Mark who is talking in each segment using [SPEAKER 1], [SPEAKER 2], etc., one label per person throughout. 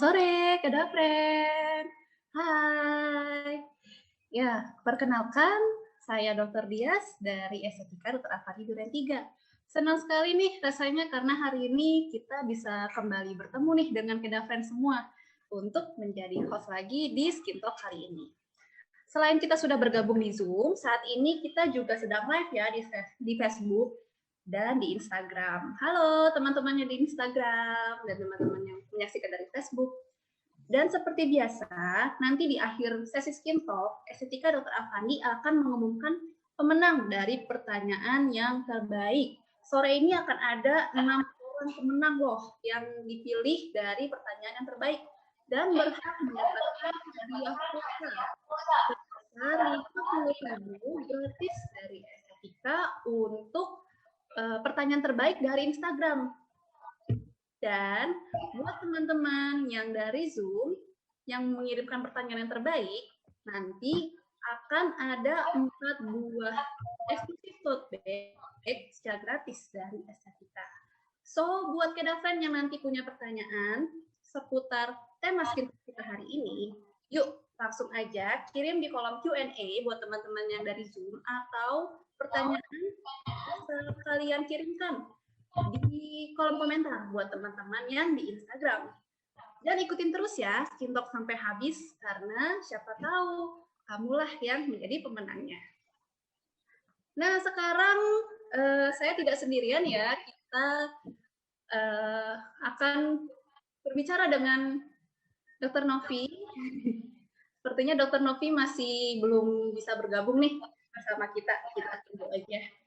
[SPEAKER 1] sore, Kak Dafren. Hai. Ya, perkenalkan, saya Dr. Dias dari Estetika Dr. Afandi Duren 3. Senang sekali nih rasanya karena hari ini kita bisa kembali bertemu nih dengan Kak Dafren semua untuk menjadi host lagi di Skin Talk hari ini. Selain kita sudah bergabung di Zoom, saat ini kita juga sedang live ya di Facebook dan di Instagram. Halo teman-temannya di Instagram dan teman-teman yang menyaksikan dari Facebook. Dan seperti biasa, nanti di akhir sesi Skin Talk, Estetika Dr. Afandi akan mengumumkan pemenang dari pertanyaan yang terbaik. Sore ini akan ada 6 orang pemenang loh yang dipilih dari pertanyaan yang terbaik dan berhak mendapatkan hadiah pulsa sebesar 50.000 gratis dari Estetika untuk pertanyaan terbaik dari Instagram. Dan buat teman-teman yang dari Zoom yang mengirimkan pertanyaan yang terbaik, nanti akan ada 4 buah eksklusif tote bag secara gratis dari Estetika. So, buat Kedafren yang nanti punya pertanyaan seputar tema skin kita hari ini, yuk langsung aja kirim di kolom Q&A buat teman-teman yang dari Zoom, atau pertanyaan kalian kirimkan di kolom komentar buat teman-teman yang di Instagram. Dan ikutin terus ya Skin Talk sampai habis, karena siapa tahu kamulah yang menjadi pemenangnya. Nah, sekarang saya tidak sendirian ya, kita akan berbicara dengan Dr. Novi. Sepertinya Dr. Novi masih belum bisa bergabung nih bersama kita. Kita tunggu aja.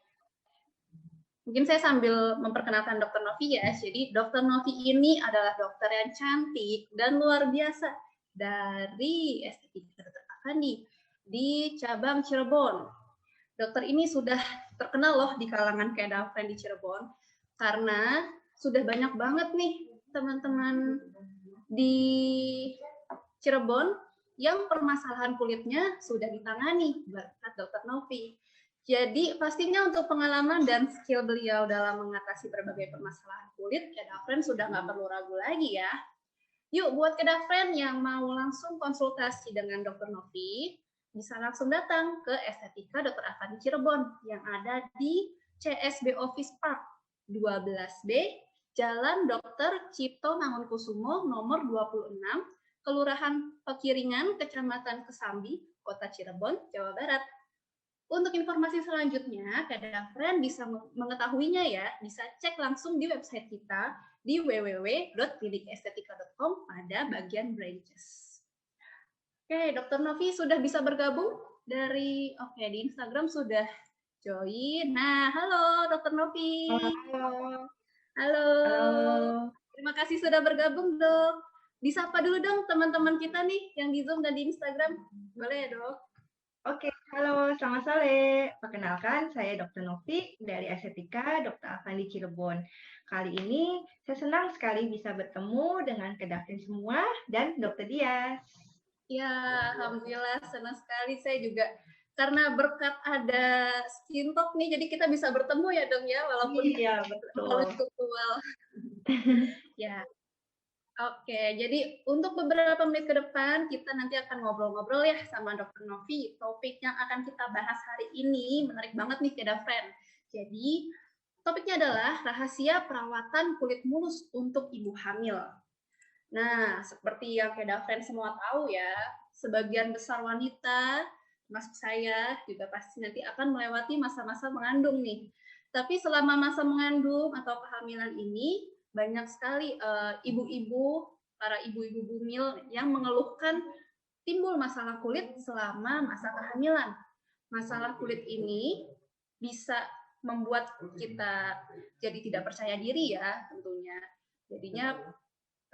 [SPEAKER 1] Mungkin saya sambil memperkenalkan Dr. Novi ya. Jadi Dr. Novi ini adalah dokter yang cantik dan luar biasa dari Estetika Dr. Afandi di cabang Cirebon. Dokter ini sudah terkenal loh di kalangan Kedafren di Cirebon karena sudah banyak banget nih teman-teman di Cirebon yang permasalahan kulitnya sudah ditangani berkat Dr. Novi. Jadi pastinya untuk pengalaman dan skill beliau dalam mengatasi berbagai permasalahan kulit, Kedafren sudah nggak perlu ragu lagi ya. Yuk buat Kedafren yang mau langsung konsultasi dengan Dr. Novi, bisa langsung datang ke Estetika Dr. Afandi Cirebon yang ada di CSB Office Park 12B, Jalan Dr. Cipto Mangunkusumo nomor 26, Kelurahan Pekiringan, Kecamatan Kesambi, Kota Cirebon, Jawa Barat. Untuk informasi selanjutnya, Kedafren bisa mengetahuinya ya, bisa cek langsung di website kita di www.klinikestetika.com pada bagian branches. Oke, Dr. Novi sudah bisa bergabung di Instagram sudah join. Nah, halo Dr. Novi.
[SPEAKER 2] Halo.
[SPEAKER 1] Halo. Terima kasih sudah bergabung, Dok. Disapa dulu dong teman-teman kita nih yang di Zoom dan di Instagram. Boleh ya, Dok?
[SPEAKER 2] Oke, halo, selamat sore. Perkenalkan, saya Dr. Novi dari Estetika Dr. Afandi Cirebon. Kali ini saya senang sekali bisa bertemu dengan Kedafren semua dan Dr. Dias.
[SPEAKER 1] Ya, alhamdulillah senang sekali. Saya juga karena berkat ada Skin Talk nih, jadi kita bisa bertemu ya dong ya, walaupun
[SPEAKER 2] iya betul.
[SPEAKER 1] virtual. Ya, oke. Jadi untuk beberapa menit ke depan kita nanti akan ngobrol-ngobrol ya sama Dr. Novi. Topik yang akan kita bahas hari ini menarik banget nih, Kedafren. Jadi topiknya adalah rahasia perawatan kulit mulus untuk ibu hamil. Nah, seperti yang Kedafren semua tahu ya, sebagian besar wanita, termasuk saya, juga pasti nanti akan melewati masa-masa mengandung nih. Tapi selama masa mengandung atau kehamilan ini, banyak sekali ibu-ibu, para ibu-ibu bumil yang mengeluhkan timbul masalah kulit selama masa kehamilan. Masalah kulit ini bisa membuat kita jadi tidak percaya diri ya tentunya. Jadinya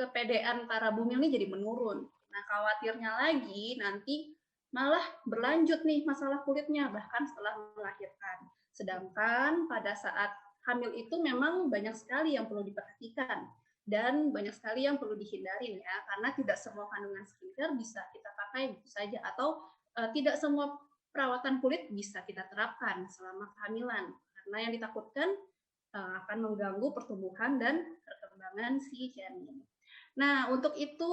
[SPEAKER 1] kepedean para bumil ini jadi menurun. Nah, khawatirnya lagi nanti malah berlanjut nih masalah kulitnya bahkan setelah melahirkan. Sedangkan pada saat hamil itu memang banyak sekali yang perlu diperhatikan dan banyak sekali yang perlu dihindari ya, karena tidak semua kandungan skincare bisa kita pakai begitu saja, atau tidak semua perawatan kulit bisa kita terapkan selama kehamilan, karena yang ditakutkan akan mengganggu pertumbuhan dan perkembangan si janin. Nah, untuk itu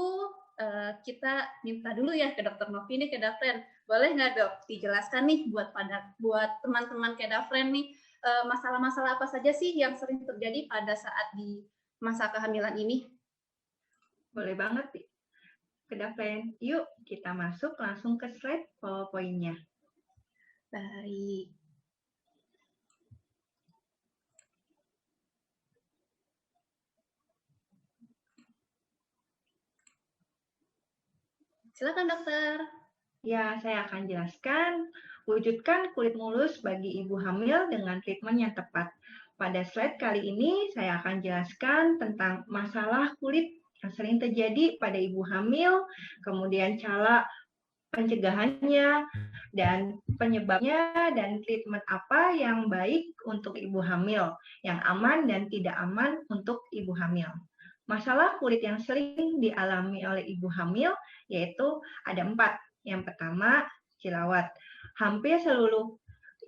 [SPEAKER 1] kita minta dulu ya ke Dokter Novi nih, ke Dafren. Boleh nggak dok dijelaskan nih buat teman-teman ke Dafren nih, masalah-masalah apa saja sih yang sering terjadi pada saat di masa kehamilan ini?
[SPEAKER 2] Boleh banget, ke Dafren. Yuk, kita masuk langsung ke slide PowerPoint-nya.
[SPEAKER 1] Baik. Silakan dokter.
[SPEAKER 2] Ya, saya akan jelaskan. Wujudkan kulit mulus bagi ibu hamil dengan treatment yang tepat. Pada slide kali ini, saya akan jelaskan tentang masalah kulit yang sering terjadi pada ibu hamil, kemudian cara pencegahannya, dan penyebabnya, dan treatment apa yang baik untuk ibu hamil, yang aman dan tidak aman untuk ibu hamil. Masalah kulit yang sering dialami oleh ibu hamil yaitu ada 4. Yang pertama, jerawat. Hampir seluruh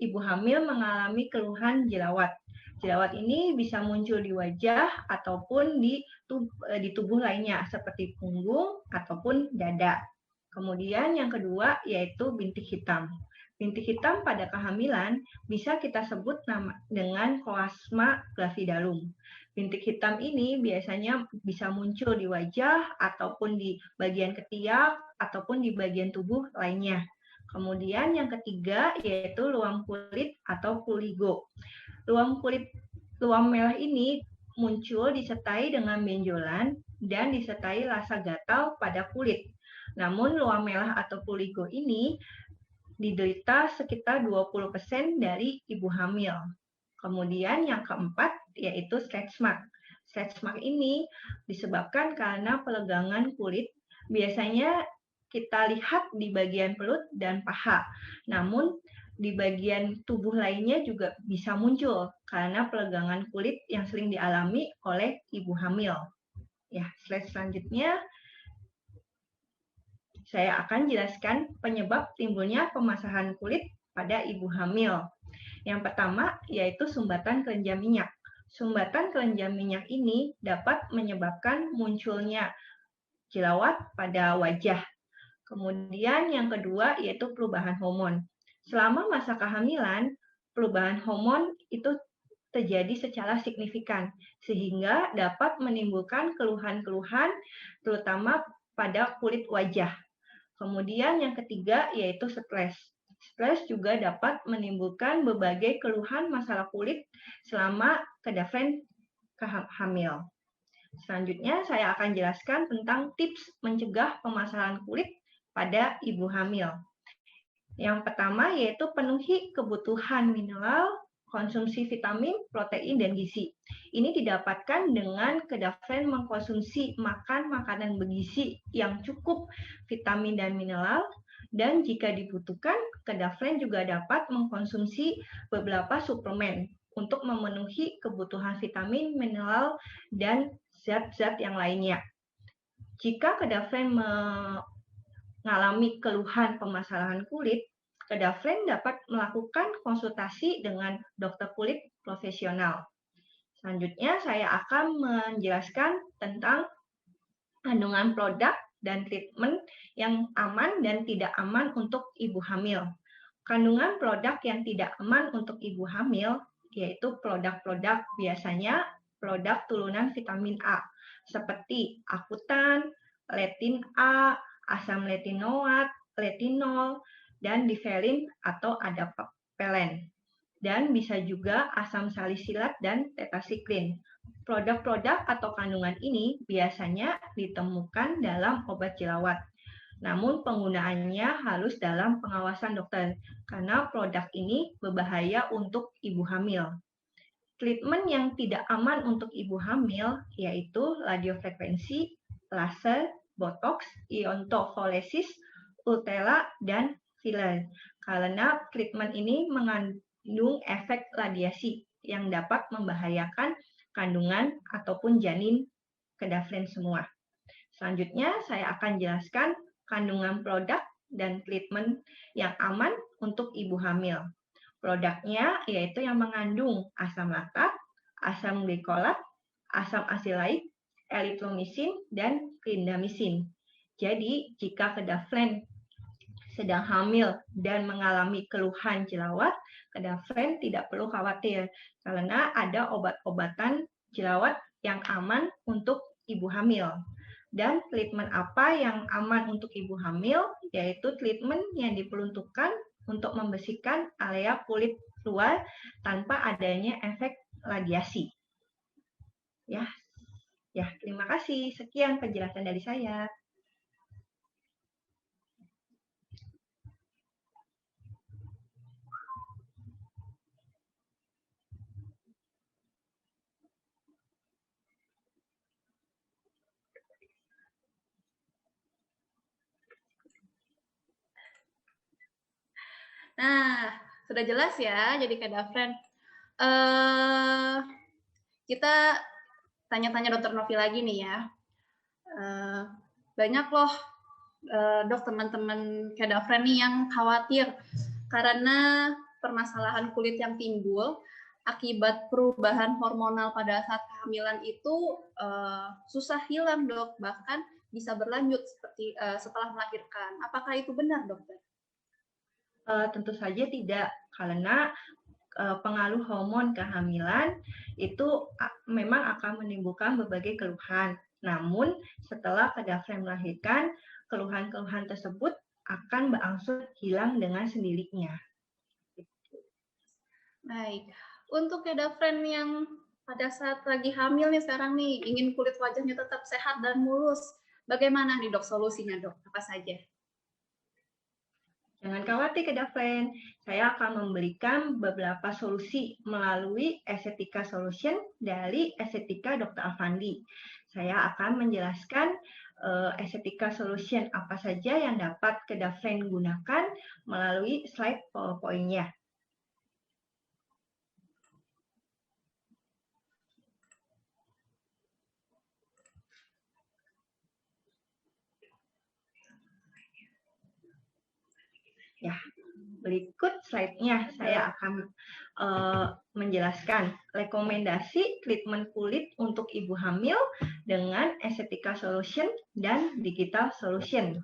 [SPEAKER 2] ibu hamil mengalami keluhan jerawat. Jerawat ini bisa muncul di wajah ataupun di tubuh lainnya seperti punggung ataupun dada. Kemudian yang kedua yaitu bintik hitam. Bintik hitam pada kehamilan bisa kita sebut dengan koasma gravidarum. Bintik hitam ini biasanya bisa muncul di wajah ataupun di bagian ketiak ataupun di bagian tubuh lainnya. Kemudian yang ketiga yaitu luam kulit atau puligo. Luam merah ini muncul disertai dengan benjolan dan disertai rasa gatal pada kulit. Namun luam merah atau puligo ini diderita sekitar 20% dari ibu hamil. Kemudian yang keempat yaitu stretch mark. Stretch mark ini disebabkan karena pelegangan kulit. Biasanya kita lihat di bagian perut dan paha. Namun di bagian tubuh lainnya juga bisa muncul karena pelegangan kulit yang sering dialami oleh ibu hamil. Ya, slide selanjutnya saya akan jelaskan penyebab timbulnya pemasahan kulit pada ibu hamil. Yang pertama yaitu sumbatan kelenjar minyak. Sumbatan kelenjar minyak ini dapat menyebabkan munculnya jerawat pada wajah. Kemudian yang kedua yaitu perubahan hormon. Selama masa kehamilan, perubahan hormon itu terjadi secara signifikan, sehingga dapat menimbulkan keluhan-keluhan terutama pada kulit wajah. Kemudian yang ketiga yaitu stres. Stres juga dapat menimbulkan berbagai keluhan masalah kulit selama kedafren hamil. Selanjutnya saya akan jelaskan tentang tips mencegah pemasaran kulit pada ibu hamil. Yang pertama yaitu penuhi kebutuhan mineral, konsumsi vitamin, protein, dan gizi. Ini didapatkan dengan kedafren mengkonsumsi makanan bergizi yang cukup vitamin dan mineral, dan jika dibutuhkan, kedafren juga dapat mengkonsumsi beberapa suplemen untuk memenuhi kebutuhan vitamin, mineral, dan zat-zat yang lainnya. Jika kedafren mengalami keluhan permasalahan kulit, kedafren dapat melakukan konsultasi dengan dokter kulit profesional. Selanjutnya, saya akan menjelaskan tentang kandungan produk dan treatment yang aman dan tidak aman untuk ibu hamil. Kandungan produk yang tidak aman untuk ibu hamil yaitu produk-produk biasanya produk turunan vitamin A, seperti akutan, letin A, asam letinoat, letinol, dan diferin atau adapalen. Dan bisa juga asam salisilat dan tetasiklin. Produk-produk atau kandungan ini biasanya ditemukan dalam obat jerawat. Namun penggunaannya harus dalam pengawasan dokter, karena produk ini berbahaya untuk ibu hamil. Treatment yang tidak aman untuk ibu hamil yaitu radiofrekuensi, laser, botox, iontoforesis, ultera, dan filler. Karena treatment ini mengandung efek radiasi yang dapat membahayakan kandungan ataupun janin kedafren semua. Selanjutnya saya akan jelaskan kandungan produk dan treatment yang aman untuk ibu hamil. Produknya yaitu yang mengandung asam laktat, asam glikolat, asam asilait, erythromycin, dan clindamycin. Jadi, jika Kedaflen sedang hamil dan mengalami keluhan jerawat, Kedaflen tidak perlu khawatir karena ada obat-obatan jerawat yang aman untuk ibu hamil. Dan treatment apa yang aman untuk ibu hamil? Yaitu treatment yang diperuntukkan untuk membersihkan area kulit luar tanpa adanya efek radiasi. Ya, terima kasih. Sekian penjelasan dari saya.
[SPEAKER 1] Nah, sudah jelas ya, jadi Kedaflen. Kita tanya-tanya Dokter Novi lagi nih ya. Banyak loh dok teman-teman Kedaflen nih yang khawatir karena permasalahan kulit yang timbul akibat perubahan hormonal pada saat kehamilan itu susah hilang dok, bahkan bisa berlanjut seperti setelah melahirkan. Apakah itu benar dokter?
[SPEAKER 2] Tentu saja tidak, karena pengaruh hormon kehamilan itu memang akan menimbulkan berbagai keluhan. Namun, setelah Kedaflen melahirkan, keluhan-keluhan tersebut akan berangsur hilang dengan sendirinya.
[SPEAKER 1] Baik, untuk Kedaflen yang pada saat lagi hamil nih sekarang nih, ingin kulit wajahnya tetap sehat dan mulus, bagaimana nih dok solusinya dok? Apa saja?
[SPEAKER 2] Jangan khawatir Kedaflen, saya akan memberikan beberapa solusi melalui Estetika Solution dari Estetika Dr. Afandi. Saya akan menjelaskan Estetika Solution apa saja yang dapat Kedaflen gunakan melalui slide PowerPoint-nya. Ya, berikut slide-nya saya akan menjelaskan rekomendasi treatment kulit untuk ibu hamil dengan Estetika Solution dan Digital Solution.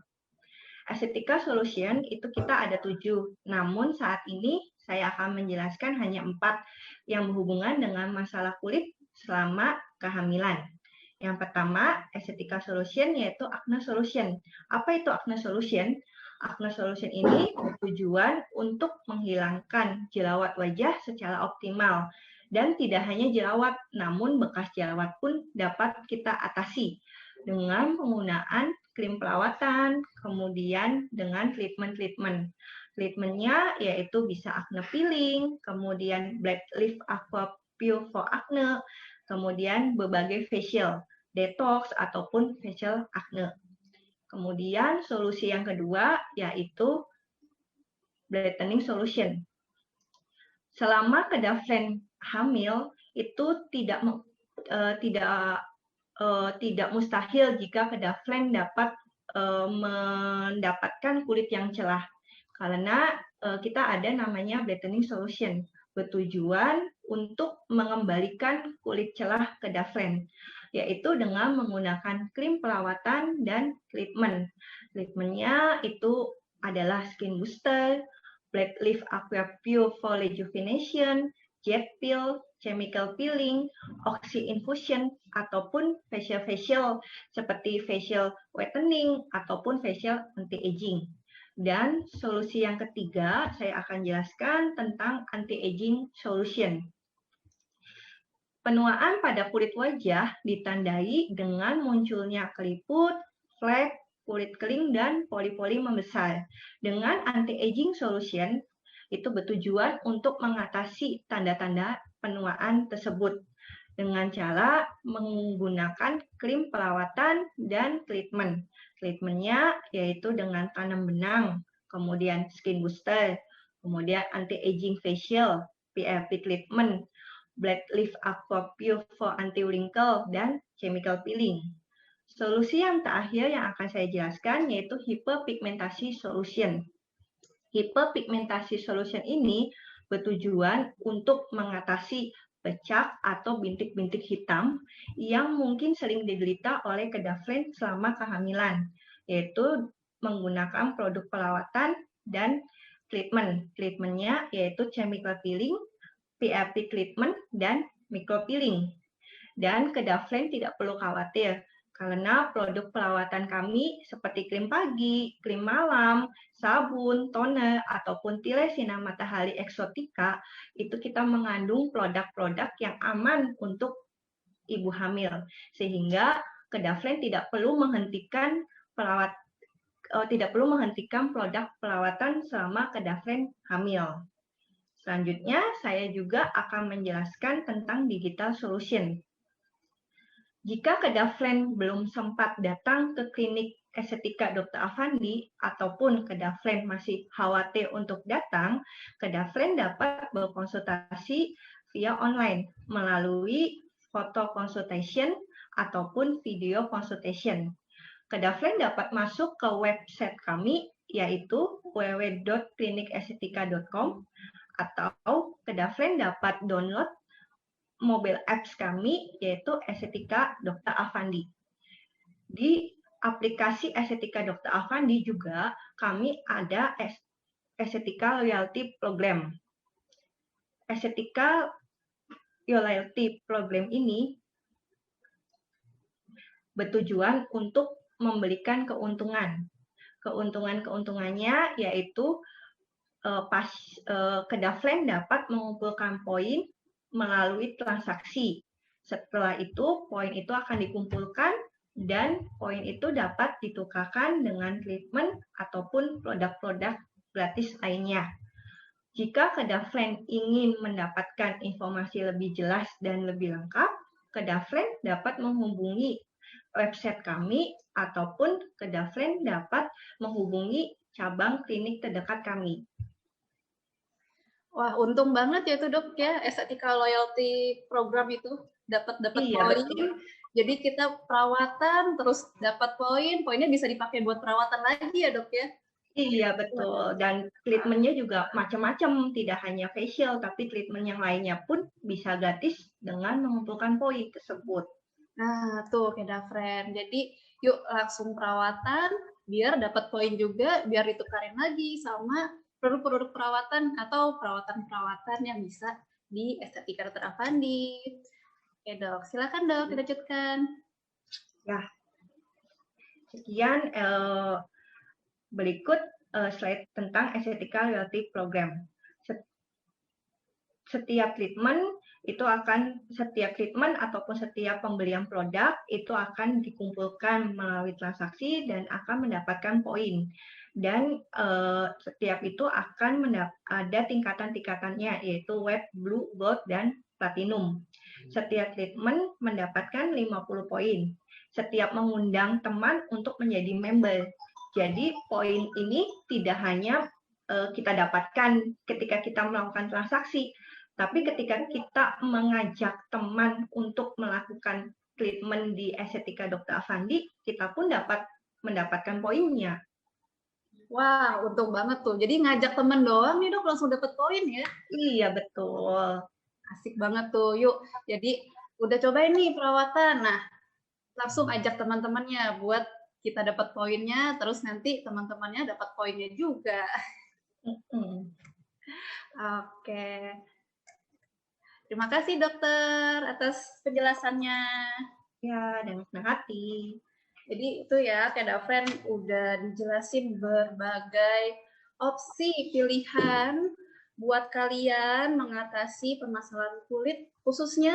[SPEAKER 2] Estetika Solution itu kita ada 7, namun saat ini saya akan menjelaskan hanya 4 yang berhubungan dengan masalah kulit selama kehamilan. Yang pertama, Estetika Solution yaitu Acne Solution. Apa itu Acne Solution? Acne Solution ini bertujuan untuk menghilangkan jerawat wajah secara optimal. Dan tidak hanya jerawat, namun bekas jerawat pun dapat kita atasi dengan penggunaan krim perawatan, kemudian dengan treatment-treatment. Treatmentnya yaitu bisa acne peeling, kemudian Black Leaf Aqua Pure for Acne, kemudian berbagai facial, detox ataupun facial acne. Kemudian solusi yang kedua yaitu brightening solution. Selama Kedaflen hamil itu tidak mustahil jika Kedaflen dapat mendapatkan kulit yang cerah, karena kita ada namanya brightening solution, bertujuan untuk mengembalikan kulit cerah Kedaflen, yaitu dengan menggunakan krim perawatan dan treatment. Treatmentnya itu adalah skin booster, Black Leaf Aqua Pure for Rejuvenation, jet peel, chemical peeling, oxy infusion, ataupun facial seperti facial whitening ataupun facial anti-aging. Dan solusi yang ketiga, saya akan jelaskan tentang anti-aging solution. Penuaan pada kulit wajah ditandai dengan munculnya keriput, flek, kulit kering, dan pori-pori membesar. Dengan anti-aging solution, itu bertujuan untuk mengatasi tanda-tanda penuaan tersebut dengan cara menggunakan krim perawatan dan treatment. Treatmentnya yaitu dengan tanam benang, kemudian skin booster, kemudian anti-aging facial, PRP treatment, Black Leaf Aqua Pure for Anti-Wrinkle, dan chemical peeling. Solusi yang terakhir yang akan saya jelaskan yaitu hiperpigmentasi solution. Hiperpigmentasi solution ini bertujuan untuk mengatasi becak atau bintik-bintik hitam yang mungkin sering diderita oleh kedaflen selama kehamilan, yaitu menggunakan produk perawatan dan treatment. Treatmentnya yaitu chemical peeling, PRP treatment, dan micropeeling. Dan kedaflen tidak perlu khawatir, karena produk perawatan kami seperti krim pagi, krim malam, sabun, toner, ataupun tirai sinar matahari eksotika, itu kita mengandung produk-produk yang aman untuk ibu hamil. Sehingga kedaflen tidak perlu menghentikan produk perawatan selama kedaflen hamil. Selanjutnya, saya juga akan menjelaskan tentang digital solution. Jika kedaflen belum sempat datang ke klinik estetika Dr. Afandi ataupun kedaflen masih khawatir untuk datang, kedaflen dapat berkonsultasi via online melalui foto consultation ataupun video consultation. Kedaflen dapat masuk ke website kami yaitu www.klinikestetika.com atau kedaflen dapat download mobile apps kami yaitu Estetika Dr. Afandi. Di aplikasi Estetika Dr. Afandi juga kami ada Estetika Loyalty Program. Estetika Loyalty Program ini bertujuan untuk memberikan keuntungan. Keuntungannya yaitu kedaflen dapat mengumpulkan poin melalui transaksi. Setelah itu, poin itu akan dikumpulkan dan poin itu dapat ditukarkan dengan treatment ataupun produk-produk gratis lainnya. Jika kedaflen ingin mendapatkan informasi lebih jelas dan lebih lengkap, kedaflen dapat menghubungi website kami ataupun kedaflen dapat menghubungi cabang klinik terdekat kami.
[SPEAKER 1] Wah, untung banget ya itu dok ya, Estetika Loyalty Program itu dapat
[SPEAKER 2] Iya,
[SPEAKER 1] poin.
[SPEAKER 2] betul.
[SPEAKER 1] Jadi kita perawatan terus dapat poin, poinnya bisa dipakai buat perawatan lagi ya dok ya.
[SPEAKER 2] Iya, betul. Dan treatmentnya juga macam-macam, tidak hanya facial, tapi treatment yang lainnya pun bisa gratis dengan mengumpulkan poin tersebut.
[SPEAKER 1] Nah, tuh kedafren. Jadi yuk langsung perawatan biar dapat poin juga, biar ditukarin lagi sama produk-produk perawatan atau perawatan-perawatan yang bisa di Estetika Dr. Afandi. Oke dok, silakan dok, dilanjutkan.
[SPEAKER 2] Ya, sekian berikut slide tentang Estetika Loyalty Program. Setiap treatment ataupun setiap pembelian produk itu akan dikumpulkan melalui transaksi dan akan mendapatkan poin. Dan setiap itu akan ada tingkatan-tingkatannya yaitu web, blue, gold, dan platinum. Setiap treatment mendapatkan 50 poin. Setiap mengundang teman untuk menjadi member. Jadi poin ini tidak hanya kita dapatkan ketika kita melakukan transaksi, tapi ketika kita mengajak teman untuk melakukan treatment di Estetika Dr. Afandi, kita pun dapat mendapatkan poinnya.
[SPEAKER 1] Wah, untung banget tuh. Jadi ngajak temen doang nih dok, langsung dapat poin ya?
[SPEAKER 2] Iya, betul.
[SPEAKER 1] Asik banget tuh. Yuk, jadi udah cobain nih perawatan. Nah, langsung ajak teman-temannya buat kita dapat poinnya, terus nanti teman-temannya dapat poinnya juga. Oke. Terima kasih dokter atas penjelasannya.
[SPEAKER 2] Ya, dan senang hati.
[SPEAKER 1] Jadi itu ya, kedafren udah dijelasin berbagai opsi pilihan buat kalian mengatasi permasalahan kulit, khususnya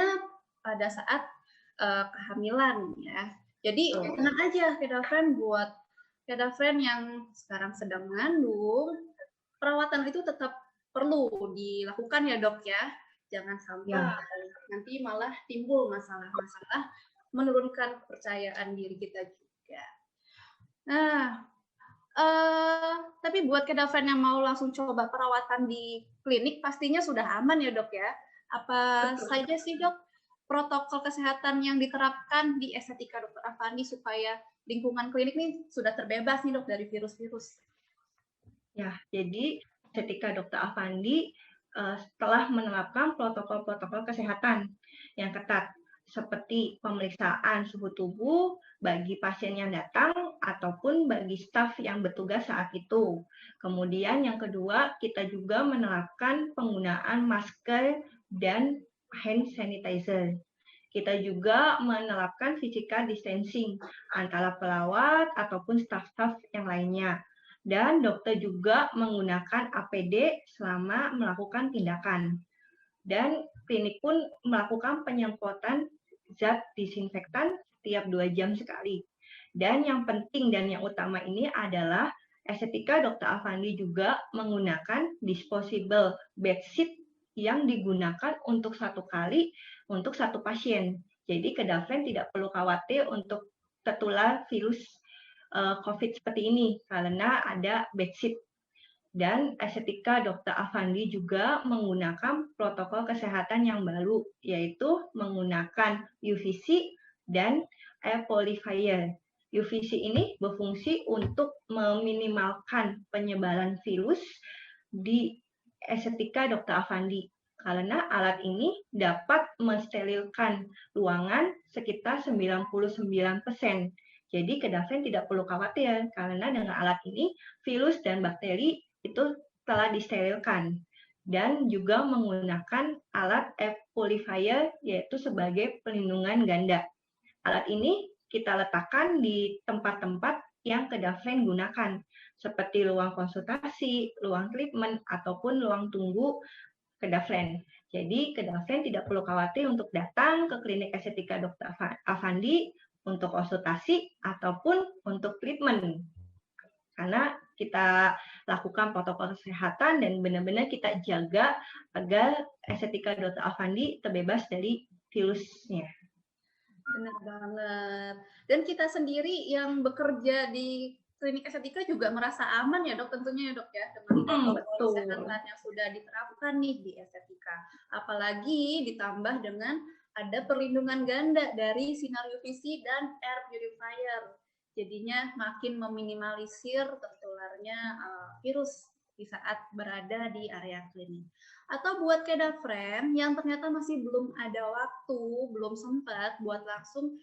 [SPEAKER 1] pada saat kehamilan ya. Jadi tenang aja kedafren buat kedafren yang sekarang sedang mengandung, perawatan itu tetap perlu dilakukan ya dok ya. Jangan sampai nanti malah timbul masalah-masalah menurunkan kepercayaan diri kita juga. Nah, tapi buat kedafren yang mau langsung coba perawatan di klinik pastinya sudah aman ya dok ya. Apa saja sih dok protokol kesehatan yang diterapkan di Estetika Dr. Afandi supaya lingkungan klinik nih sudah terbebas nih dok dari virus-virus?
[SPEAKER 2] Ya, jadi Estetika Dr. Afandi setelah menerapkan protokol-protokol kesehatan yang ketat, seperti pemeriksaan suhu tubuh bagi pasien yang datang ataupun bagi staf yang bertugas saat itu. Kemudian yang kedua, kita juga menerapkan penggunaan masker dan hand sanitizer. Kita juga menerapkan physical distancing antara perawat ataupun staf-staf yang lainnya. Dan dokter juga menggunakan APD selama melakukan tindakan. Dan klinik pun melakukan penyemprotan zat disinfektan setiap 2 jam sekali. Dan yang penting dan yang utama ini adalah estetika Dr. Afandi juga menggunakan disposable bedsheet yang digunakan untuk satu kali untuk satu pasien. Jadi kedafren tidak perlu khawatir untuk tertular virus COVID seperti ini karena ada bedsheet. Dan estetika Dr. Afandi juga menggunakan protokol kesehatan yang baru, yaitu menggunakan UVC dan air purifier. UVC ini berfungsi untuk meminimalkan penyebaran virus di estetika Dr. Afandi. Karena alat ini dapat mensterilkan ruangan sekitar 99%. Jadi kedafren tidak perlu khawatir karena dengan alat ini virus dan bakteri itu telah disterilkan dan juga menggunakan alat air purifier yaitu sebagai pelindungan ganda. Alat ini kita letakkan di tempat-tempat yang kedafren gunakan seperti ruang konsultasi, ruang treatment ataupun ruang tunggu kedafren. Jadi kedafren tidak perlu khawatir untuk datang ke klinik estetika Dr. Afandi untuk konsultasi ataupun untuk treatment. Karena kita lakukan protokol kesehatan dan benar-benar kita jaga agar estetika Dr. Afandi terbebas dari virusnya.
[SPEAKER 1] Benar banget. Dan kita sendiri yang bekerja di klinik estetika juga merasa aman ya dok, tentunya ya dok ya, dengan protokol kesehatan yang sudah diterapkan nih di estetika. Apalagi ditambah dengan ada perlindungan ganda dari sinar UVC dan air purifier. Jadinya makin meminimalisir tertularnya virus di saat berada di area klinik. Atau buat kedafren yang ternyata masih belum ada waktu, belum sempat buat langsung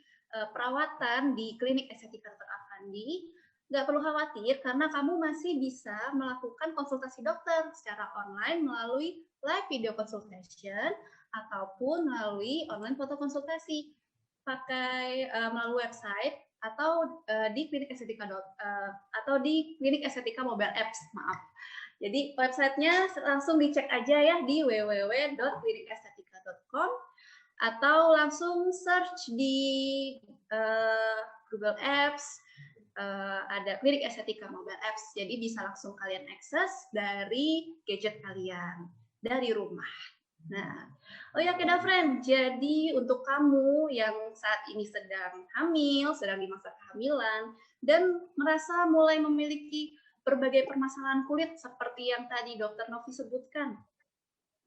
[SPEAKER 1] perawatan di klinik estetika Dr. Afandi, nggak perlu khawatir karena kamu masih bisa melakukan konsultasi dokter secara online melalui live video consultation ataupun melalui online foto konsultasi pakai melalui website atau di klinik estetika atau di klinik estetika mobile apps, maaf. Jadi websitenya langsung dicek aja ya di www.klinikestetika.com atau langsung search di Google Apps, ada klinik estetika mobile apps. Jadi bisa langsung kalian akses dari gadget kalian, dari rumah. Nah, oh ya kedafren, jadi untuk kamu yang saat ini sedang hamil, sedang di masa kehamilan, dan merasa mulai memiliki berbagai permasalahan kulit seperti yang tadi Dokter Novi sebutkan.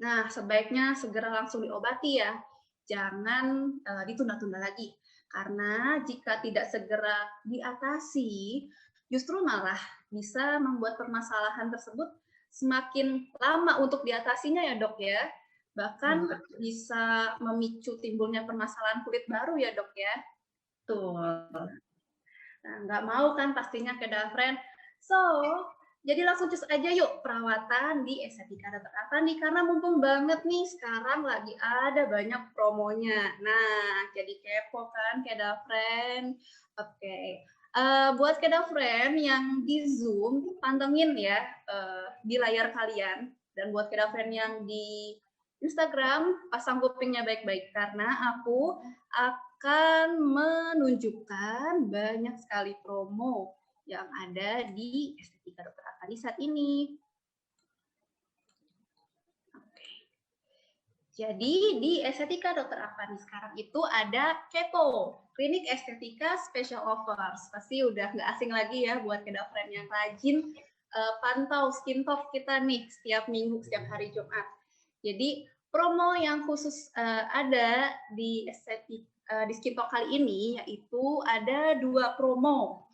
[SPEAKER 1] Nah, sebaiknya segera langsung diobati ya. Jangan ditunda-tunda lagi. Karena jika tidak segera diatasi, justru malah bisa membuat permasalahan tersebut semakin lama untuk diatasinya ya dok ya. Bahkan bisa memicu timbulnya permasalahan kulit baru ya dok ya. Tuh. Nah, nggak mau kan pastinya kedafren. So, jadi langsung cus aja yuk perawatan di estetika Dr. Afandi karena mumpung banget nih sekarang lagi ada banyak promonya. Nah, jadi kepo kan kedafren. Oke. Buat kedafren yang di Zoom, pantengin ya di layar kalian. Dan buat kedafren yang di Instagram, pasang kupingnya baik-baik karena aku akan menunjukkan banyak sekali promo yang ada di estetika Dr. Afandi saat ini. Oke. Jadi di estetika Dr. Afandi sekarang itu ada Kepo, klinik estetika special offers. Pasti udah nggak asing lagi ya buat kedafren yang rajin pantau skin talk kita nih setiap minggu, setiap hari Jumat. Jadi promo yang khusus ada di di skin talk kali ini yaitu ada 2 promo.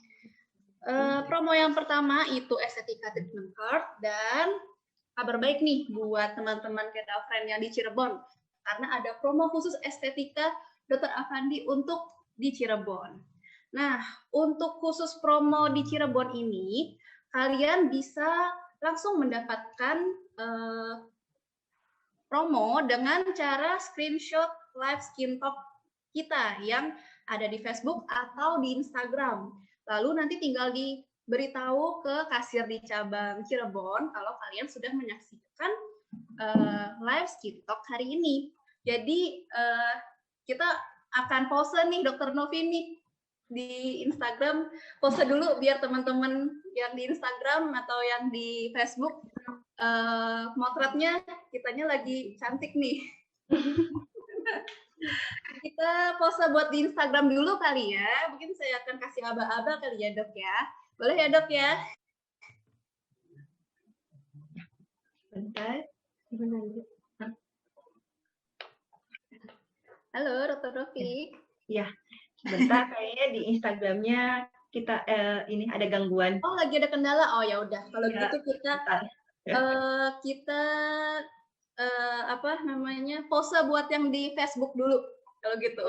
[SPEAKER 1] Promo yang pertama itu estetika treatment card dan kabar baik nih buat teman-teman Kedafren yang di Cirebon, karena ada promo khusus estetika Dr. Afandi untuk di Cirebon. Nah, untuk khusus promo di Cirebon ini, kalian bisa langsung mendapatkan promo dengan cara screenshot live skin talk kita yang ada di Facebook atau di Instagram. Lalu nanti tinggal diberitahu ke kasir di cabang Cirebon kalau kalian sudah menyaksikan live skin talk hari ini. Jadi kita akan pose nih Dr. Novi nih di Instagram, pose dulu biar teman-teman yang di Instagram atau yang di Facebook motretnya kitanya lagi cantik nih. Kita pose buat di Instagram dulu kali ya. Mungkin saya akan kasih aba-aba kali ya, Dok ya. Boleh ya, Dok ya?
[SPEAKER 2] Bentar.
[SPEAKER 1] Halo, Dr. Novi.
[SPEAKER 2] Ya, sebentar kayaknya di Instagramnya kita ini ada gangguan.
[SPEAKER 1] Oh, lagi ada kendala. Oh ya udah. Kalau
[SPEAKER 2] Ya,
[SPEAKER 1] gitu kita pose buat yang di Facebook dulu. Kalau gitu.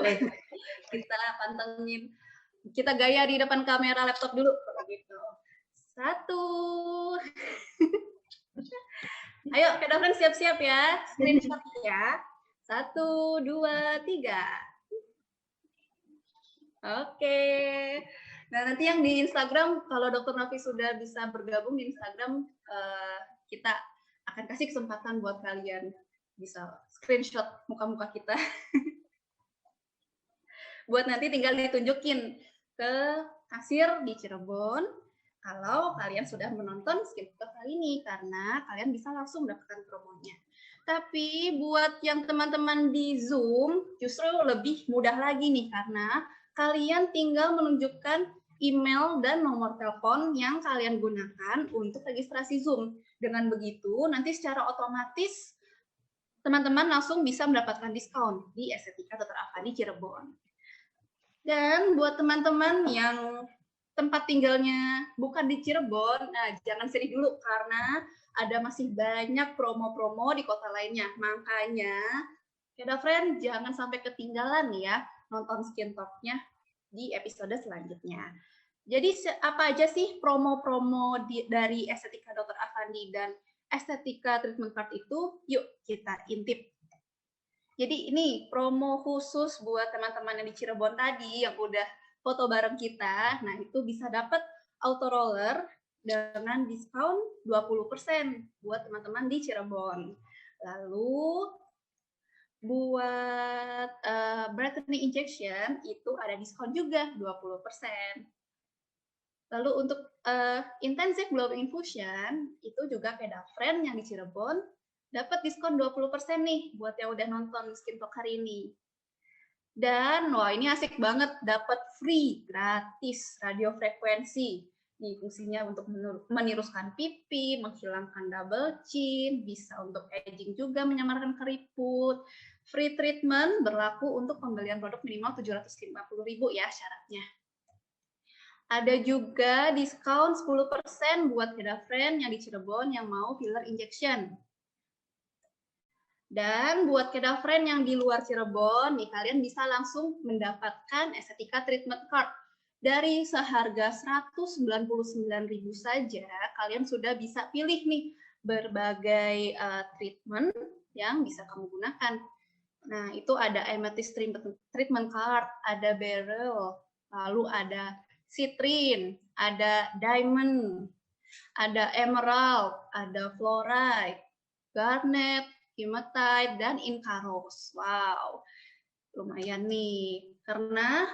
[SPEAKER 1] Kita pantengin. Kita gaya di depan kamera laptop dulu. Kalau gitu. 1. Ayo, Kedafren siap-siap ya. Screenshot ya. 1, 2, 3. Oke. Nah, nanti yang di Instagram, kalau Dr. Novi sudah bisa bergabung di Instagram, kita akan kasih kesempatan buat kalian bisa screenshot muka-muka kita. Buat nanti tinggal ditunjukin ke kasir di Cirebon kalau kalian sudah menonton skin talk kali ini, karena kalian bisa langsung mendapatkan promonya. Tapi buat yang teman-teman di Zoom justru lebih mudah lagi nih, karena kalian tinggal menunjukkan email dan nomor telepon yang kalian gunakan untuk registrasi Zoom. Dengan begitu, nanti secara otomatis teman-teman langsung bisa mendapatkan diskon di Estetika Dr. Afandi Cirebon. Dan buat teman-teman yang tempat tinggalnya bukan di Cirebon, nah jangan sedih dulu karena ada masih banyak promo-promo di kota lainnya. Makanya, Kedafren jangan sampai ketinggalan ya nonton skin talk-nya di episode selanjutnya. Jadi apa aja sih promo-promo dari Estetika Dr. Afandi dan Estetika Treatment Card itu? Yuk kita intip. Jadi ini promo khusus buat teman-teman yang di Cirebon tadi yang udah foto bareng kita. Nah, itu bisa dapat auto roller dengan diskon 20% buat teman-teman di Cirebon. Lalu buat brightening injection itu ada diskon juga 20%. Lalu untuk intensive glowing infusion itu juga Kedafren yang di Cirebon dapat diskon 20% nih buat yang udah nonton skin talk hari ini. Dan wah ini asik banget, dapat free gratis radiofrekuensi. Nih fungsinya untuk meniruskan pipi, menghilangkan double chin, bisa untuk aging juga, menyamarkan keriput. Free treatment berlaku untuk pembelian produk minimal 750.000 ya syaratnya. Ada juga diskon 10% buat Kedafren yang di Cirebon yang mau filler injection. Dan buat Kedafren yang di luar Cirebon, nih kalian bisa langsung mendapatkan Estetika Treatment Card. Dari seharga 199.000 saja, kalian sudah bisa pilih nih berbagai treatment yang bisa kamu gunakan. Nah, itu ada Amethyst Treatment Card, ada Beryl, lalu ada Citrine, ada Diamond, ada Emerald, ada Fluorite, Garnet, Hematite, dan Incaros. Wow, lumayan nih. Karena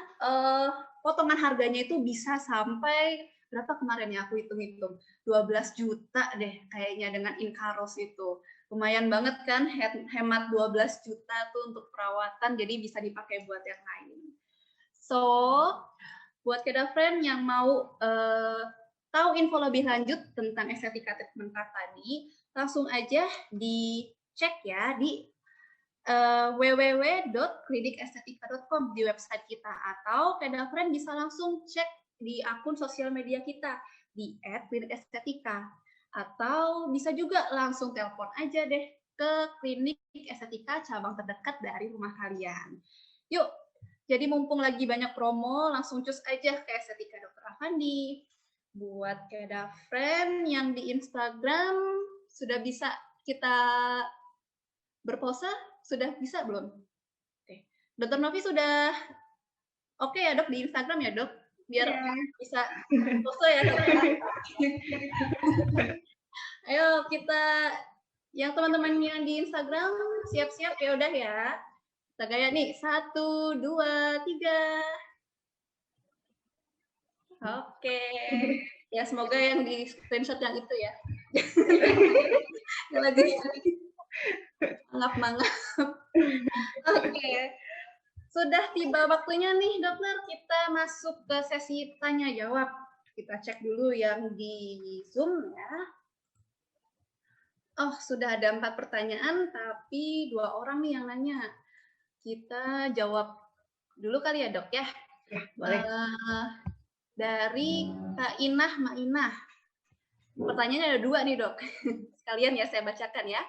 [SPEAKER 1] potongan harganya itu bisa sampai, berapa kemarin ya aku hitung-hitung, 12 juta deh kayaknya dengan Incaros itu. Lumayan banget kan, hemat 12 juta tuh untuk perawatan, jadi bisa dipakai buat yang lain. So, buat Kedafren yang mau tahu info lebih lanjut tentang Estetika Treatment Card tadi, langsung aja dicek ya di www.klinikestetika.com di website kita, atau Kedafren bisa langsung cek di akun sosial media kita di @klinikestetika. Atau bisa juga langsung telepon aja deh ke klinik estetika cabang terdekat dari rumah kalian. Yuk, jadi mumpung lagi banyak promo, langsung cus aja ke Estetika Dr. Afandi. Buat Keda Friend yang di Instagram, sudah bisa kita berpose? Sudah bisa belum? Oke. Dr. Novi sudah oke ya dok di Instagram ya dok? Biar bisa pose ya dok. Ayo kita, yang teman-teman yang di Instagram siap-siap ya udah ya. Kita gaya nih, 1, 2, 3. Oke. Ya semoga yang di screenshot yang itu ya. Yang lagi mangap-mangap. Oke. Sudah tiba waktunya nih dokter, kita masuk ke sesi tanya jawab. Kita cek dulu yang di Zoom ya. Oh, sudah ada 4 pertanyaan, tapi 2 orang nih yang nanya. Kita jawab dulu kali ya dok ya.
[SPEAKER 2] Ya, boleh.
[SPEAKER 1] Dari Kak Inah Mainah. Pertanyaannya ada 2 nih dok. Sekalian ya saya bacakan ya.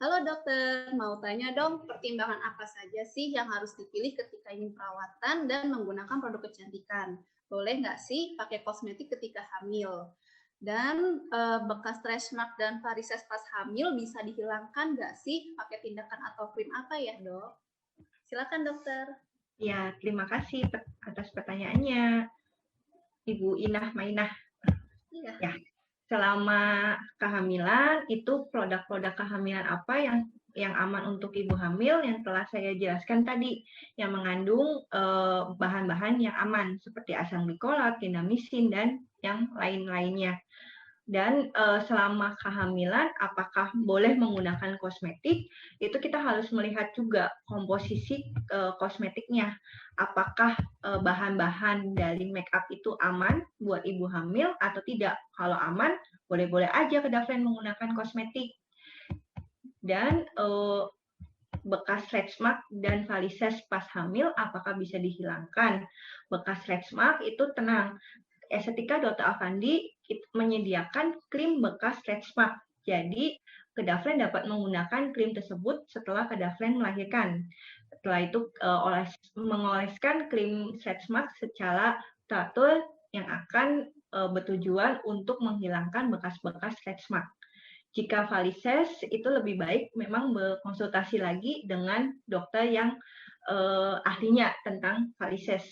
[SPEAKER 1] Halo dokter, mau tanya dong, pertimbangan apa saja sih yang harus dipilih ketika ingin perawatan dan menggunakan produk kecantikan? Boleh nggak sih pakai kosmetik ketika hamil? Dan bekas stretch mark dan varises pas hamil bisa dihilangkan nggak sih pakai tindakan atau krim apa ya dok? Silakan dokter.
[SPEAKER 2] Ya, terima kasih atas pertanyaannya, Ibu Inah Mainah.
[SPEAKER 1] Iya.
[SPEAKER 2] Ya, selama kehamilan itu produk-produk kehamilan apa yang aman untuk ibu hamil yang telah saya jelaskan tadi, yang mengandung bahan-bahan yang aman seperti asam glikolat, clindamycin, dan yang lain-lainnya. Dan selama kehamilan, apakah boleh menggunakan kosmetik? Itu kita harus melihat juga komposisi kosmetiknya. Apakah bahan-bahan dari make up itu aman buat ibu hamil atau tidak? Kalau aman, boleh-boleh aja ke Dafren menggunakan kosmetik. Dan bekas stretch mark dan varises pas hamil, apakah bisa dihilangkan? Bekas stretch mark itu tenang. Estetika Dr. Afandi menyediakan krim bekas stretch mark. Jadi, Kedafren dapat menggunakan krim tersebut setelah Kedafren melahirkan. Setelah itu, mengoleskan krim stretch mark secara teratur yang akan bertujuan untuk menghilangkan bekas-bekas stretch mark. Jika varises, itu lebih baik memang berkonsultasi lagi dengan dokter yang ahlinya tentang varises.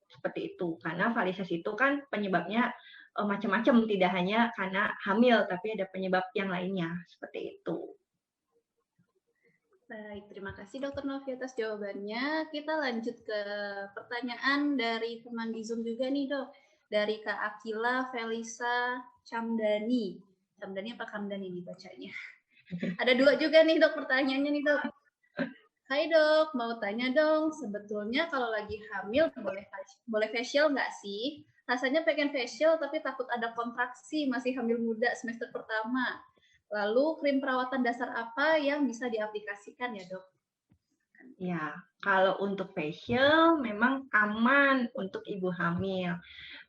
[SPEAKER 2] Seperti itu, karena varises itu kan penyebabnya macam-macam, tidak hanya karena hamil, tapi ada penyebab yang lainnya, seperti itu.
[SPEAKER 1] Baik, terima kasih Dokter Novi atas jawabannya. Kita lanjut ke pertanyaan dari teman di Zoom juga nih dok, dari Kak Akila Felisa Camdani. Camdani apa Kamdani dibacanya? Ada 2 juga nih dok pertanyaannya nih dok. Hai dok, mau tanya dong, sebetulnya kalau lagi hamil boleh facial nggak sih? Rasanya pengen facial tapi takut ada kontraksi, masih hamil muda semester pertama. Lalu krim perawatan dasar apa yang bisa diaplikasikan ya dok?
[SPEAKER 2] Ya, kalau untuk facial memang aman untuk ibu hamil.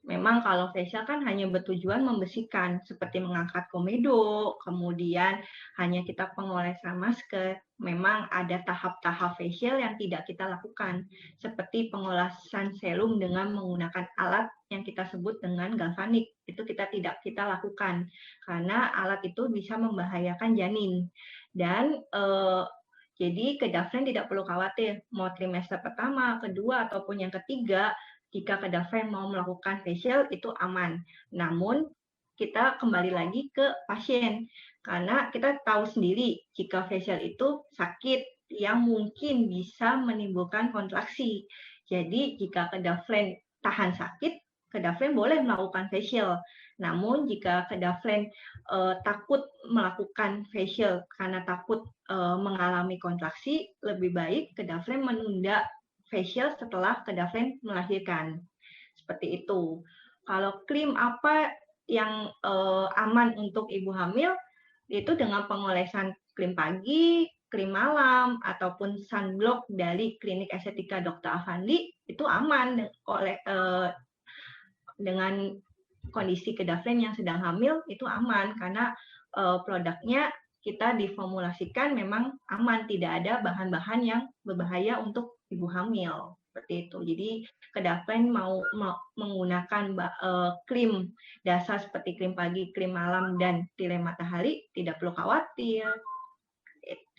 [SPEAKER 2] Memang kalau facial kan hanya bertujuan membersihkan, seperti mengangkat komedo, kemudian hanya kita pengolesan masker. Memang ada tahap-tahap facial yang tidak kita lakukan, seperti pengolasan serum dengan menggunakan alat yang kita sebut dengan galvanik. Itu tidak kita lakukan, karena alat itu bisa membahayakan janin. Dan jadi Kedafren tidak perlu khawatir, mau trimester pertama, kedua, ataupun yang ketiga, jika Kedafren mau melakukan facial itu aman. Namun kita kembali lagi ke pasien, karena kita tahu sendiri jika facial itu sakit yang mungkin bisa menimbulkan kontraksi. Jadi jika Kedafren tahan sakit, Kedafren boleh melakukan facial. Namun jika Kedafren takut melakukan facial karena takut mengalami kontraksi, lebih baik Kedafren menunda facial setelah Kedafren melahirkan. Seperti itu. Kalau krim apa yang aman untuk ibu hamil, itu dengan pengolesan krim pagi, krim malam, ataupun sunblock dari klinik estetika Dr. Afandi, itu aman dengan kondisi kedafren yang sedang hamil itu aman karena produknya kita diformulasikan memang aman, tidak ada bahan-bahan yang berbahaya untuk ibu hamil seperti itu. Jadi kedafren mau menggunakan krim dasar seperti krim pagi, krim malam, dan tirai matahari tidak perlu khawatir.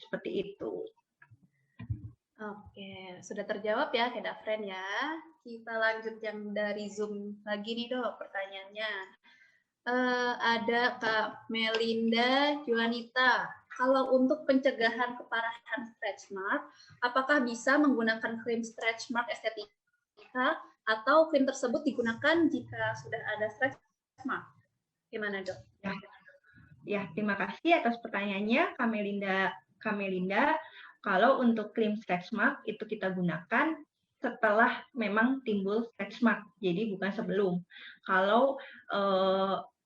[SPEAKER 2] Seperti itu.
[SPEAKER 1] Oke, sudah terjawab ya, Kedafren ya. Kita lanjut yang dari Zoom lagi nih dok, pertanyaannya. Ada Kak Melinda Juanita. Kalau untuk pencegahan keparahan stretch mark, apakah bisa menggunakan krim stretch mark estetika atau krim tersebut digunakan jika sudah ada stretch mark? Gimana dok?
[SPEAKER 2] Ya, terima kasih atas pertanyaannya, Kak Melinda. Kalau untuk krim stretch mark itu kita gunakan setelah memang timbul stretch mark, jadi bukan sebelum. Kalau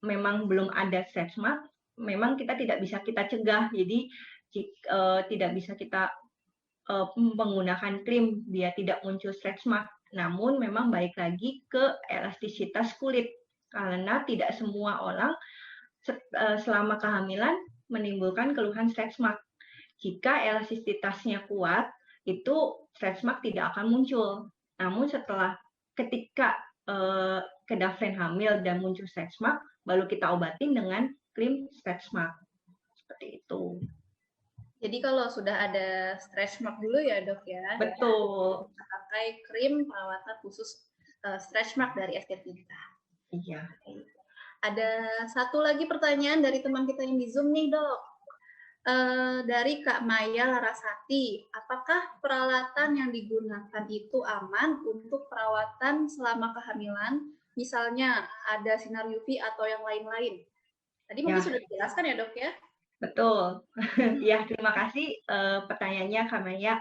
[SPEAKER 2] memang belum ada stretch mark, memang kita tidak bisa kita cegah, jadi tidak bisa kita menggunakan krim biar tidak muncul stretch mark. Namun memang balik lagi ke elastisitas kulit, karena tidak semua orang selama kehamilan menimbulkan keluhan stretch mark. Jika elastisitasnya kuat, itu stretch mark tidak akan muncul. Namun ketika kedafren hamil dan muncul stretch mark, baru kita obatin dengan krim stretch mark. Seperti itu.
[SPEAKER 1] Jadi kalau sudah ada stretch mark dulu ya dok ya?
[SPEAKER 2] Betul.
[SPEAKER 1] Kita pakai krim perawatan khusus stretch mark dari estetika.
[SPEAKER 2] Iya.
[SPEAKER 1] Ada satu lagi pertanyaan dari teman kita yang di Zoom nih dok. Dari Kak Maya Larasati, apakah peralatan yang digunakan itu aman untuk perawatan selama kehamilan? Misalnya ada sinar UV atau yang lain-lain. Tadi mungkin sudah dijelaskan ya dok ya?
[SPEAKER 2] Betul. Ya, terima kasih pertanyaannya Kak Maya.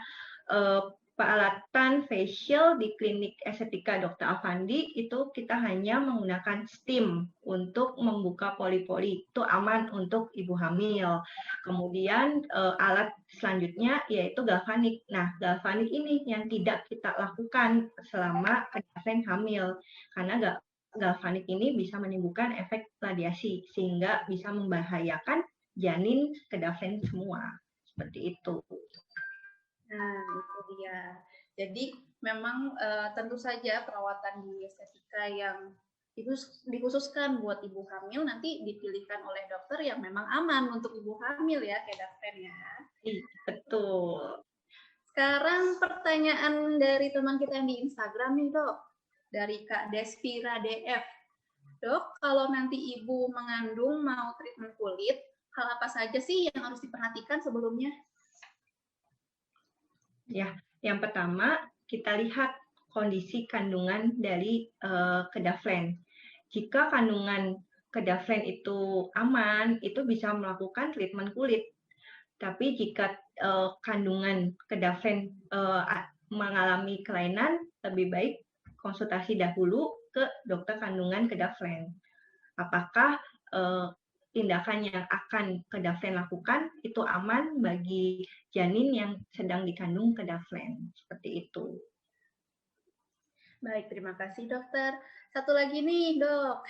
[SPEAKER 2] Peralatan facial di klinik estetika Dr. Afandi itu kita hanya menggunakan steam untuk membuka pori-pori, itu aman untuk ibu hamil. Kemudian alat selanjutnya yaitu galvanik. Nah, galvanik ini yang tidak kita lakukan selama kedafren hamil, karena galvanik ini bisa menimbulkan efek radiasi sehingga bisa membahayakan janin kedafren semua. Seperti itu.
[SPEAKER 1] Nah, itu dia. Jadi memang tentu saja perawatan di estetika yang dikhususkan buat ibu hamil nanti dipilihkan oleh dokter yang memang aman untuk ibu hamil ya, Kedafren ya.
[SPEAKER 2] Betul.
[SPEAKER 1] Sekarang pertanyaan dari teman kita yang di Instagram nih dok, dari Kak Despira DF. Dok, kalau nanti ibu mengandung mau treatment kulit, hal apa saja sih yang harus diperhatikan sebelumnya?
[SPEAKER 2] Ya, yang pertama kita lihat kondisi kandungan dari kedafren. Jika kandungan kedafren itu aman, itu bisa melakukan treatment kulit. Tapi jika kandungan kedafren mengalami kelainan, lebih baik konsultasi dahulu ke dokter kandungan kedafren. Apakah tindakan yang akan kedafren lakukan itu aman bagi janin yang sedang dikandung kedafren. Seperti itu.
[SPEAKER 1] Baik, terima kasih dokter. Satu lagi nih dok,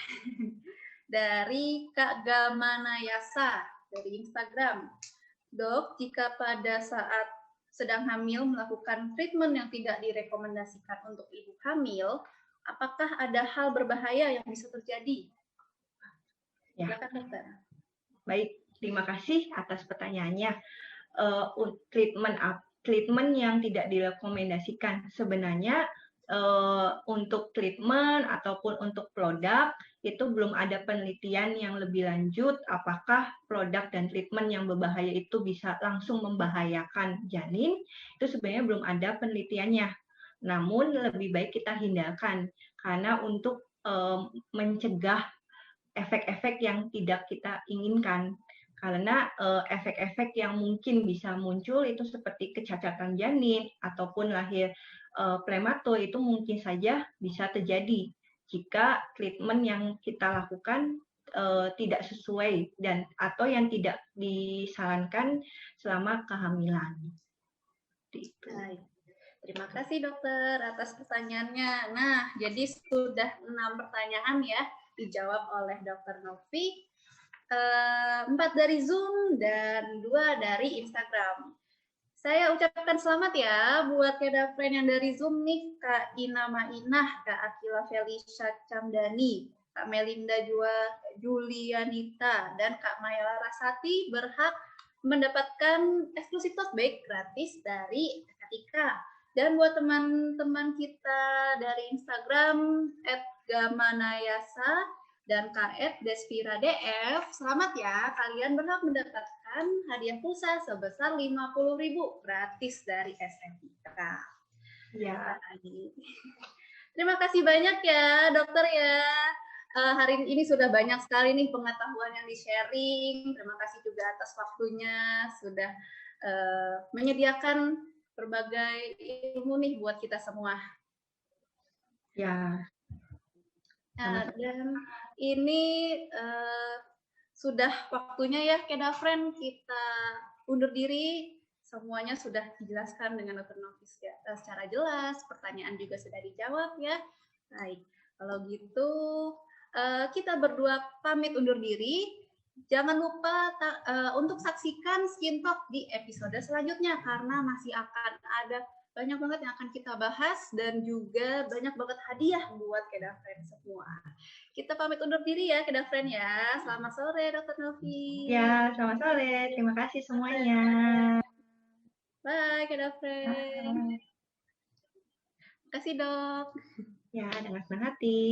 [SPEAKER 1] dari Kak Gamanayasa dari Instagram. Dok, jika pada saat sedang hamil melakukan treatment yang tidak direkomendasikan untuk ibu hamil, apakah ada hal berbahaya yang bisa terjadi?
[SPEAKER 2] Ya.
[SPEAKER 1] Silakan dokter.
[SPEAKER 2] Baik, terima kasih atas pertanyaannya. Treatment yang tidak direkomendasikan sebenarnya untuk treatment ataupun untuk produk itu belum ada penelitian yang lebih lanjut apakah produk dan treatment yang berbahaya itu bisa langsung membahayakan janin, itu sebenarnya belum ada penelitiannya. Namun lebih baik kita hindarkan karena untuk mencegah efek-efek yang tidak kita inginkan. Karena efek-efek yang mungkin bisa muncul itu seperti kecacatan janin ataupun lahir prematur itu mungkin saja bisa terjadi jika treatment yang kita lakukan tidak sesuai dan atau yang tidak disarankan selama kehamilan.
[SPEAKER 1] Baik. Terima kasih dokter atas pertanyaannya. Nah, jadi sudah 6 pertanyaan ya dijawab oleh Dr. Novi. 4 dari Zoom dan 2 dari Instagram. Saya ucapkan selamat ya buat Kedafren yang dari Zoom nih, Kak Ina Mainah, Kak Akila Felicia Camdani, Kak Melinda Julianita, dan Kak Maya Larasati berhak mendapatkan eksklusif tote bag gratis dari Estetika. Dan buat teman-teman kita dari Instagram @gamanayasa dan Kak Desvira DF, selamat ya, kalian berhak mendapatkan hadiah pulsa sebesar 50.000 gratis dari Estetika.
[SPEAKER 2] Ya.
[SPEAKER 1] Terima kasih banyak ya, dokter ya. Hari ini sudah banyak sekali nih pengetahuan yang di-sharing. Terima kasih juga atas waktunya, sudah menyediakan berbagai ilmu nih buat kita semua.
[SPEAKER 2] Ya.
[SPEAKER 1] Dan ini sudah waktunya ya, Kedafren, kita undur diri. Semuanya sudah dijelaskan dengan Dr. Novi secara jelas, pertanyaan juga sudah dijawab ya. Baik, kalau gitu kita berdua pamit undur diri. Jangan lupa untuk saksikan Skin Talk di episode selanjutnya, karena masih akan ada banyak banget yang akan kita bahas dan juga banyak banget hadiah buat Kedafren semua. Kita pamit undur diri ya, Kedafren ya. Selamat sore, Dr. Novi.
[SPEAKER 2] Ya, selamat sore. Terima kasih semuanya.
[SPEAKER 1] Bye, Kedafren. Terima kasih, Dok.
[SPEAKER 2] Ya, dengan senang hati.